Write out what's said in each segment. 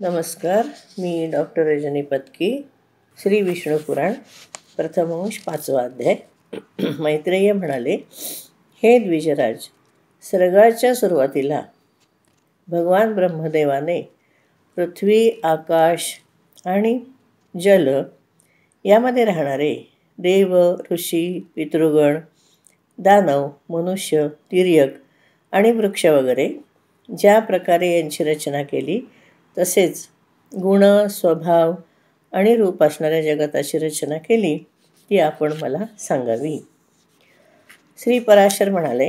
नमस्कार. मी डॉक्टर रजनी पत्की. श्री विष्णू पुराण प्रथमांश 5वा अध्याय. मैत्रेय म्हणाले, हे द्विजराज, सर्गाच्या सुरुवातीला भगवान ब्रह्मदेवाने पृथ्वी, आकाश आणि जल यामध्ये राहणारे देव, ऋषी, पितृगण, दानव, मनुष्य, तिर्यक आणि वृक्ष वगैरे ज्या प्रकारे यांची रचना केली, तसेच गुण, स्वभाव आणि रूप असणाऱ्या जगताची रचना केली ती आपण मला सांगावी. श्री पराशर म्हणाले,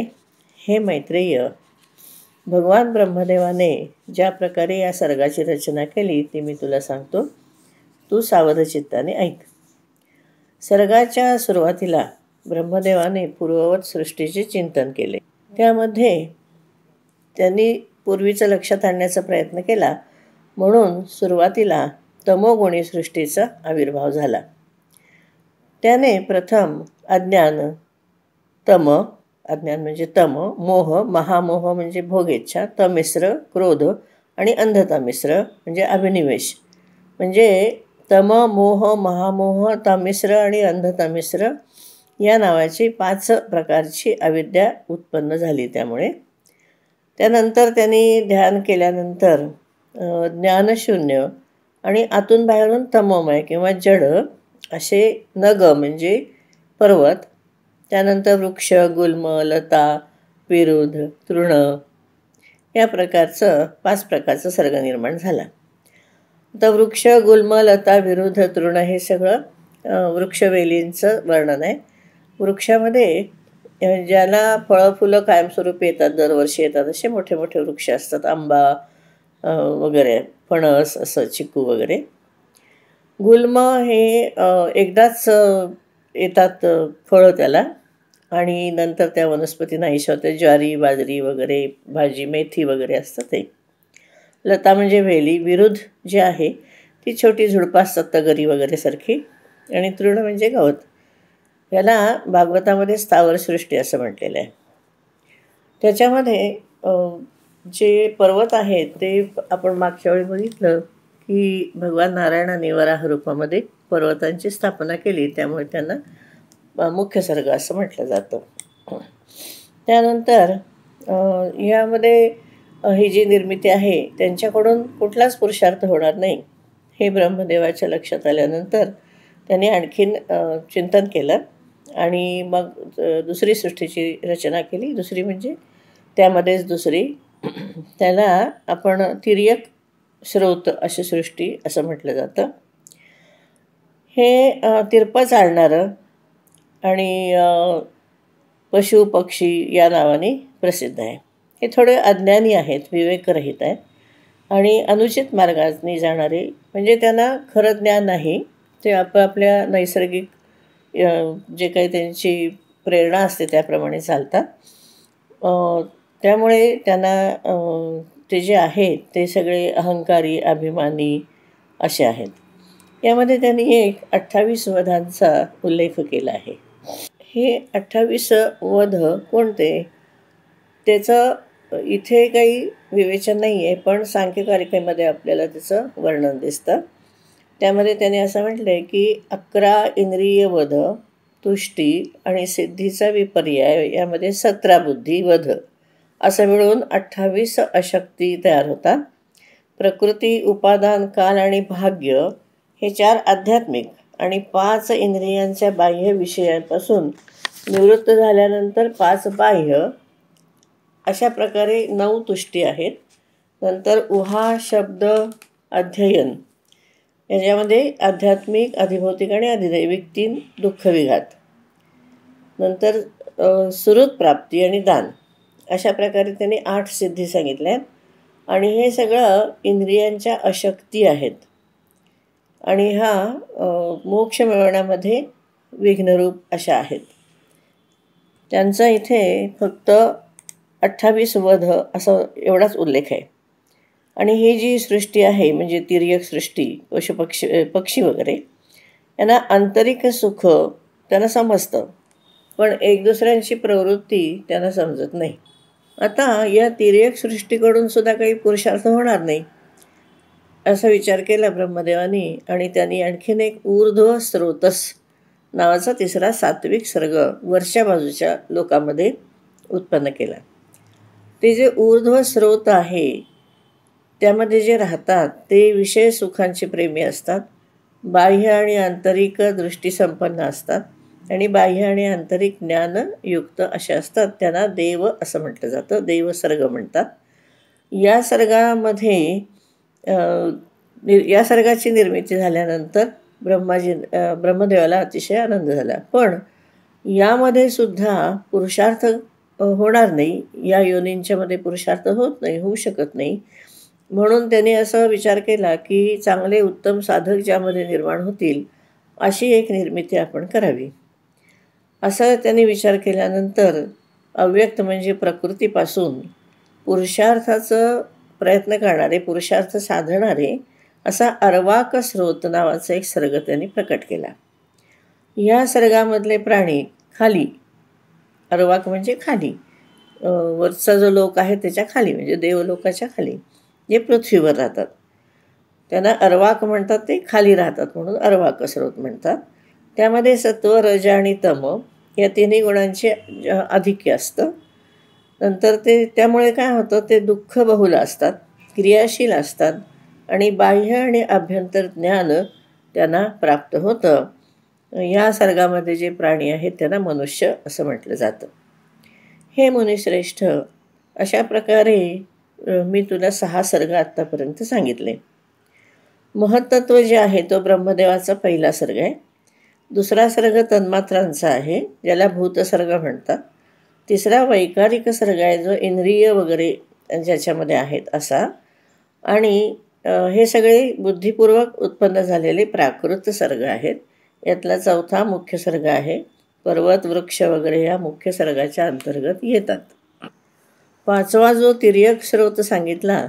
हे मैत्रेय, भगवान ब्रह्मदेवाने ज्या प्रकारे या सर्गाची रचना केली ती मी तुला सांगतो. तू सावध चित्ताने ऐक. सर्गाच्या सुरुवातीला ब्रह्मदेवाने पूर्ववत सृष्टीचे चिंतन केले. त्यामध्ये त्यांनी पूर्वीचं लक्षात आणण्याचा प्रयत्न केला, म्हणून सुरुवातीला तमोगुणी सृष्टीचा आविर्भाव झाला. त्याने प्रथम अज्ञान म्हणजे तम, मोह, महामोह म्हणजे भोगेच्छा, तमिश्र क्रोध आणि अंधता मिश्र म्हणजे अभिनिवेश, म्हणजे तम, मोह, महामोह, तमिश्र आणि अंधता मिश्र या नावाची 5 प्रकारची अविद्या उत्पन्न झाली. त्यानंतर त्यांनी ध्यान केल्यानंतर ज्ञानशून्य आणि आतून बाहेरून तमोमय किंवा जड असे नग म्हणजे पर्वत, त्यानंतर वृक्ष, गुल्म, लता, विरुद्ध, तृण या प्रकारचं 5 प्रकारचं सर्ग निर्माण झाला. तर वृक्ष, गुल्म, लता, विरुद्ध, तृण हे सगळं वृक्षवेलींचं वर्णन आहे. वृक्षामध्ये ज्याला फळं फुलं कायमस्वरूपी येतात, दरवर्षी येतात, असे मोठे मोठे वृक्ष असतात. आंबा वगैरे, फणस, असं चिकू वगैरे. गुल्म हे एकदाच येतात फळं त्याला, आणि नंतर त्या वनस्पती नाहीशा होत्या. ज्वारी, बाजरी वगैरे, भाजी, मेथी वगैरे असतं ते. लता म्हणजे वेली. विरुद्ध जी आहे ती छोटी झुडपं असतात, तगरी वगैरे सारखी. आणि तृण म्हणजे गवत. याला भागवतामध्ये स्थावरसृष्टी असं म्हटलेलं आहे. त्याच्यामध्ये जे पर्वत आहेत ते आपण मागच्या वेळी बघितलं की भगवान नारायणाने वराह रूपामध्ये पर्वतांची स्थापना केली, त्यामुळे त्यांना मुख्य सर्ग असं म्हटलं जातं. त्यानंतर यामध्ये ही जी निर्मिती आहे त्यांच्याकडून कुठलाच पुरुषार्थ होणार नाही हे ब्रह्मदेवाच्या लक्षात आल्यानंतर त्यांनी आणखीन चिंतन केलं आणि मग दुसरी सृष्टीची रचना केली. दुसरी म्हणजे त्यामध्येच दुसरी, त्याला आपण तिर्यक स्रोत अशी सृष्टी असं म्हटलं जातं. हे तिरपं चालणारं आणि पशु पक्षी या नावाने प्रसिद्ध आहे. हे थोडे अज्ञानी आहेत, विवेकरहित आहेत आणि अनुचित मार्गाने जाणारे, म्हणजे त्यांना खरं ज्ञान नाही. ते आपापल्या नैसर्गिक जे काही त्यांची प्रेरणा असते त्याप्रमाणे चालतात. त्यामुळे त्यांना ते जे आहेत ते सगळे अहंकारी, अभिमानी असे आहेत. यामध्ये त्यांनी एक 28 वधांचा उल्लेख केला आहे. हे 28 वध कोणते त्याचं इथे काही विवेचन नाही आहे, पण सांख्यकारिकेमध्ये आपल्याला त्याचं वर्णन दिसतं. त्यामध्ये त्याने असं म्हटलं आहे की 11 इंद्रिय वध, तुष्टी आणि सिद्धीचा विपर्याय यामध्ये 17 बुद्धी वध असं मिळून 28 अशक्ती तयार होतात. प्रकृती, उपादान, काल आणि भाग्य हे 4 आध्यात्मिक आणि 5 इंद्रियांच्या बाह्य विषयांपासून निवृत्त झाल्यानंतर 5 बाह्य अशा प्रकारे 9 तुष्टी आहेत. नंतर उहा, शब्द, अध्ययन याच्यामध्ये आध्यात्मिक, अधिभौतिक आणि अधिदैविक 3 दुःखविघात. नंतर सुहृद प्राप्ती आणि दान अशा प्रकारे त्यांनी 8 सिद्धी सांगितल्या. आणि हे सगळं इंद्रियांच्या अशक्ती आहेत आणि हा मोक्ष मिळवण्यामध्ये विघ्नरूप अशा आहेत. त्यांचा इथे फक्त 28 वध असं एवढाच उल्लेख आहे. आणि ही जी सृष्टी आहे म्हणजे तिर्यक सृष्टी, पक्षी वगैरे, यांना आंतरिक सुख त्यांना समजतं, पण एक दुसऱ्यांची प्रवृत्ती त्यांना समजत नाही. आता या तिर्यक सृष्टीकडून सुद्धा काही पुरुषार्थ होणार नाही. असा विचार केला ब्रह्मदेवानी आणि त्यांनी आणखीन एक ऊर्ध्व स्रोतस नावाचा तिसरा सात्विक सर्ग वरच्या बाजूच्या लोकांमध्ये उत्पन्न केला. ते जे ऊर्ध्व स्रोत आहे त्यामध्ये जे राहतात ते विषय सुखांचे प्रेमी असतात, बाह्य आणि आंतरिक दृष्टीसंपन्न असतात आणि बाह्य आणि आंतरिक ज्ञानयुक्त असे असतात. त्यांना देव असं म्हटलं जातं, देवसर्ग म्हणतात. या सर्गामध्ये या सर्गाची निर्मिती झाल्यानंतर ब्रह्मदेवाला अतिशय आनंद झाला. पण यामध्ये सुद्धा पुरुषार्थ होणार नाही, या योनींच्यामध्ये पुरुषार्थ होऊ शकत नाही. म्हणून त्यांनी असा विचार केला की चांगले उत्तम साधक ज्यामध्ये निर्माण होतील अशी एक निर्मिती आपण करावी. असं त्यांनी विचार केल्यानंतर अव्यक्त म्हणजे प्रकृतीपासून पुरुषार्थाचं प्रयत्न करणारे, पुरुषार्थ साधणारे असा अर्वाक स्रोत नावाचा एक सर्ग त्यांनी प्रकट केला. या सर्गामधले प्राणी खाली, अर्वाक म्हणजे खाली, वरचा जो लोक आहे त्याच्या खाली म्हणजे देवलोकाच्या खाली, जे पृथ्वीवर राहतात त्यांना अर्वाक म्हणतात. ते खाली राहतात म्हणून अर्वाक स्रोत म्हणतात. त्यामध्ये सत्व, रज आणि तम या तिन्ही गुणांचे आधिक्य असतं. नंतर त्यामुळे काय होतं, ते दुःख बहुल असतात, क्रियाशील असतात आणि बाह्य आणि आभ्यंतर ज्ञान त्यांना प्राप्त होतं. या सर्गामध्ये जे प्राणी आहेत त्यांना मनुष्य असं म्हटलं जातं. हे मुनिश्रेष्ठ, अशा प्रकारे मी तुला 6 सर्ग आत्तापर्यंत सांगितले. महत्त्व जे आहे तो ब्रह्मदेवाचा पहिला सर्ग आहे. दुसरा सर्ग तन्मात्रांचा आहे, ज्याला भूतसर्ग म्हणतात. तिसरा वैकारिक सर्ग आहे, जो इंद्रिय वगैरे ज्याच्यामध्ये आहेत असा. आणि हे सगळे बुद्धिपूर्वक उत्पन्न झालेले प्राकृत सर्ग आहेत. यातला चौथा मुख्य सर्ग आहे. पर्वत, वृक्ष वगैरे या मुख्य सर्गाच्या अंतर्गत येतात. 5वा जो तिर्यक स्रोत सांगितला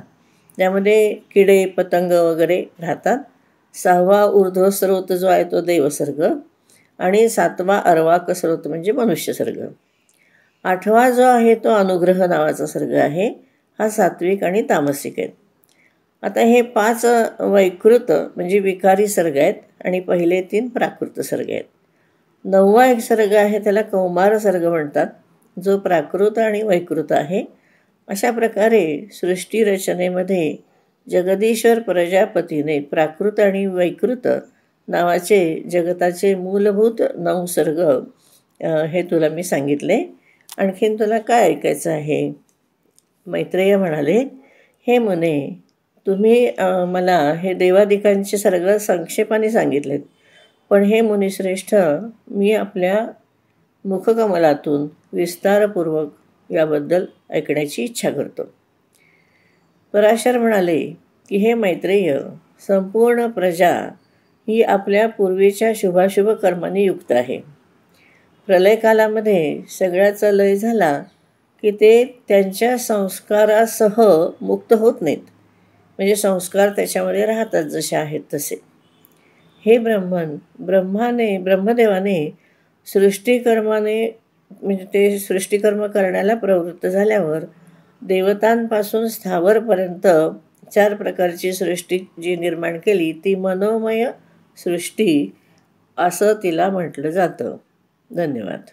त्यामध्ये किडे, पतंग वगैरे राहतात. 6वा ऊर्ध्व स्रोत जो आहे तो देवसर्ग आणि 7वा अर्वाक स्रोत म्हणजे मनुष्य सर्ग. 8वा जो आहे तो अनुग्रह नावाचा सर्ग आहे. हा सात्विक आणि तामसिक आहेत. आता हे 5 वैकृत म्हणजे विकारी सर्ग आहेत आणि पहिले 3 प्राकृत सर्ग आहेत. 9वा एक सर्ग आहे, त्याला कौमार सर्ग म्हणतात, जो प्राकृत आणि वैकृत आहे. अशा प्रकारे सृष्टी रचनेमध्ये जगदीश्वर प्रजापतीने प्राकृत आणि वैकृत नावाचे जगताचे मूलभूत 9 सर्ग हे तुला मी सांगितले. आणखीन तुला काय ऐकायचं आहे? मैत्रेय म्हणाले, हे मुने, तुम्ही मला हे देवादिकांचे सर्ग संक्षेपाने सांगितलेत, पण हे मुनिश्रेष्ठ, मी आपल्या मुखकमलातून विस्तारपूर्वक याबद्दल ऐकण्याची इच्छा करतो. पराशर म्हणाले की हे मैत्रेय, संपूर्ण प्रजा ही आपल्या पूर्वीच्या शुभाशुभ कर्मांनी युक्त आहे. प्रलयकालामध्ये सगळ्याचा लय झाला की ते त्यांच्या संस्कारासह मुक्त होत नाहीत, म्हणजे संस्कार त्याच्यामध्ये राहतात जसे आहेत तसे. हे ब्रह्मदेवाने सृष्टिकर्माने म्हणजे ते सृष्टिकर्म करण्याला प्रवृत्त झाल्यावर देवतांपासून स्थावरपर्यंत 4 प्रकारची सृष्टी जी निर्माण केली ती मनोमय सृष्टी असं तिला म्हटलं जातं. धन्यवाद.